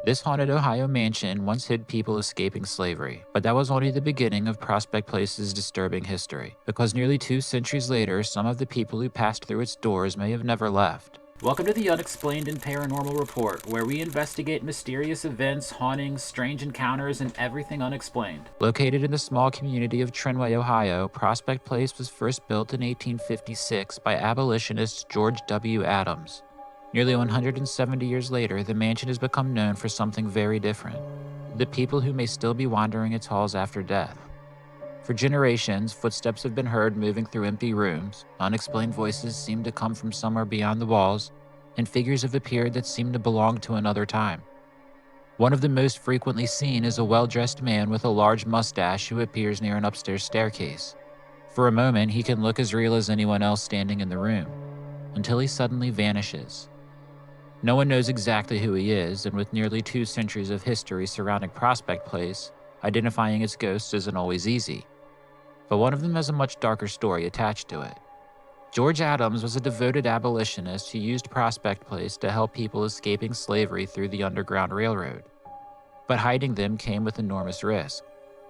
This haunted Ohio mansion once hid people escaping slavery, but that was only the beginning of Prospect Place's disturbing history, because nearly 2 centuries later, some of the people who passed through its doors may have never left. Welcome to the Unexplained and Paranormal Report, where we investigate mysterious events, hauntings, strange encounters, and everything unexplained. Located in the small community of Trinway, Ohio, Prospect Place was first built in 1856 by abolitionist George W. Adams. Nearly 170 years later, the mansion has become known for something very different: the people who may still be wandering its halls after death. For generations, footsteps have been heard moving through empty rooms, unexplained voices seem to come from somewhere beyond the walls, and figures have appeared that seem to belong to another time. One of the most frequently seen is a well-dressed man with a large mustache who appears near an upstairs staircase. For a moment, he can look as real as anyone else standing in the room, until he suddenly vanishes. No one knows exactly who he is, and with nearly 2 centuries of history surrounding Prospect Place, identifying its ghosts isn't always easy. But one of them has a much darker story attached to it. George Adams was a devoted abolitionist who used Prospect Place to help people escaping slavery through the Underground Railroad. But hiding them came with enormous risk,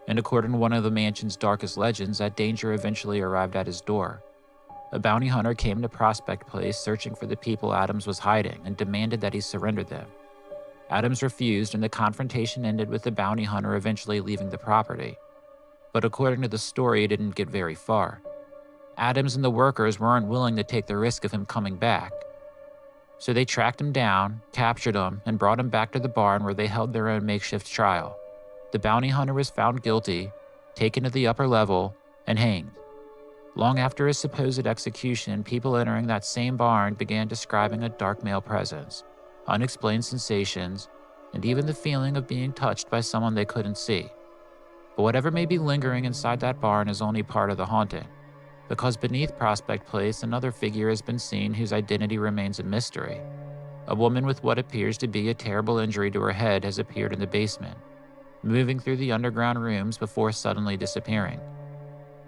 and according to one of the mansion's darkest legends, that danger eventually arrived at his door. A bounty hunter came to Prospect Place searching for the people Adams was hiding and demanded that he surrender them. Adams refused, and the confrontation ended with the bounty hunter eventually leaving the property. But according to the story, it didn't get very far. Adams and the workers weren't willing to take the risk of him coming back. So they tracked him down, captured him, and brought him back to the barn where they held their own makeshift trial. The bounty hunter was found guilty, taken to the upper level, and hanged. Long after his supposed execution, people entering that same barn began describing a dark male presence, unexplained sensations, and even the feeling of being touched by someone they couldn't see. But whatever may be lingering inside that barn is only part of the haunting, because beneath Prospect Place, another figure has been seen whose identity remains a mystery. A woman with what appears to be a terrible injury to her head has appeared in the basement, moving through the underground rooms before suddenly disappearing.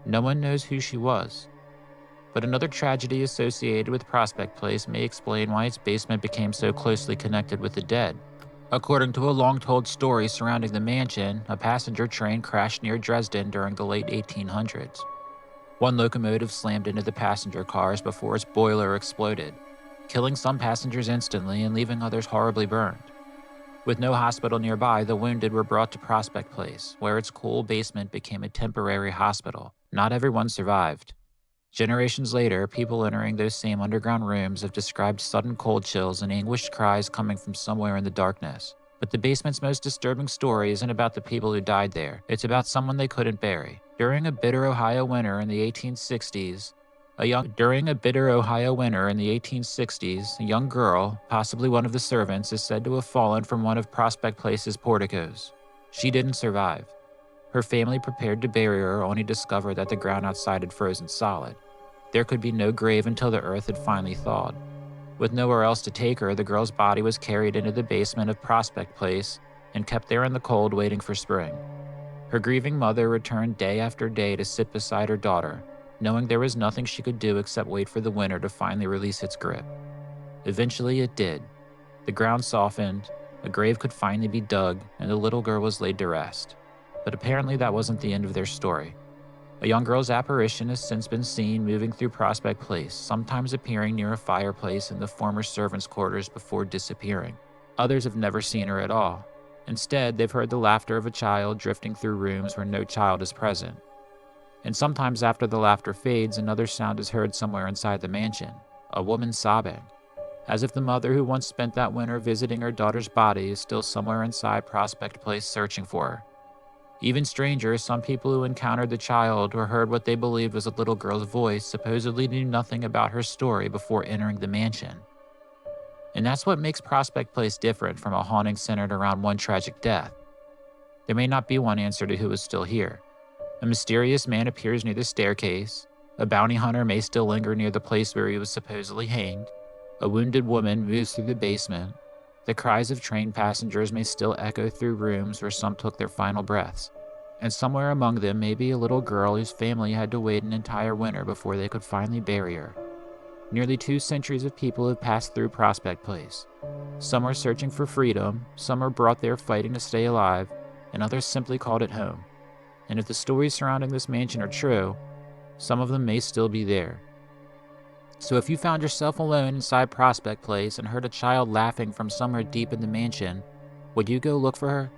No one knows who she was. But another tragedy associated with Prospect Place may explain why its basement became so closely connected with the dead. According to a long-told story surrounding the mansion, a passenger train crashed near Dresden during the late 1800s. One locomotive slammed into the passenger cars before its boiler exploded, killing some passengers instantly and leaving others horribly burned. With no hospital nearby, the wounded were brought to Prospect Place, where its cool basement became a temporary hospital. Not everyone survived. Generations later, people entering those same underground rooms have described sudden cold chills and anguished cries coming from somewhere in the darkness. But the basement's most disturbing story isn't about the people who died there. It's about someone they couldn't bury. During a bitter Ohio winter in the 1860s, a young girl, possibly one of the servants, is said to have fallen from one of Prospect Place's porticos. She didn't survive. Her family prepared to bury her, only to discover that the ground outside had frozen solid. There could be no grave until the earth had finally thawed. With nowhere else to take her, the girl's body was carried into the basement of Prospect Place and kept there in the cold waiting for spring. Her grieving mother returned day after day to sit beside her daughter, knowing there was nothing she could do except wait for the winter to finally release its grip. Eventually it did. The ground softened, a grave could finally be dug, and the little girl was laid to rest. But apparently that wasn't the end of their story. A young girl's apparition has since been seen moving through Prospect Place, sometimes appearing near a fireplace in the former servants' quarters before disappearing. Others have never seen her at all. Instead, they've heard the laughter of a child drifting through rooms where no child is present. And sometimes after the laughter fades, another sound is heard somewhere inside the mansion, a woman sobbing, as if the mother who once spent that winter visiting her daughter's body is still somewhere inside Prospect Place searching for her. Even stranger, some people who encountered the child or heard what they believed was a little girl's voice supposedly knew nothing about her story before entering the mansion. And that's what makes Prospect Place different from a haunting centered around one tragic death. There may not be one answer to who is still here. A mysterious man appears near the staircase, a bounty hunter may still linger near the place where he was supposedly hanged, a wounded woman moves through the basement, the cries of train passengers may still echo through rooms where some took their final breaths, and somewhere among them may be a little girl whose family had to wait an entire winter before they could finally bury her. Nearly 2 centuries of people have passed through Prospect Place. Some are searching for freedom, some are brought there fighting to stay alive, and others simply called it home. And if the stories surrounding this mansion are true, some of them may still be there. So if you found yourself alone inside Prospect Place and heard a child laughing from somewhere deep in the mansion, would you go look for her?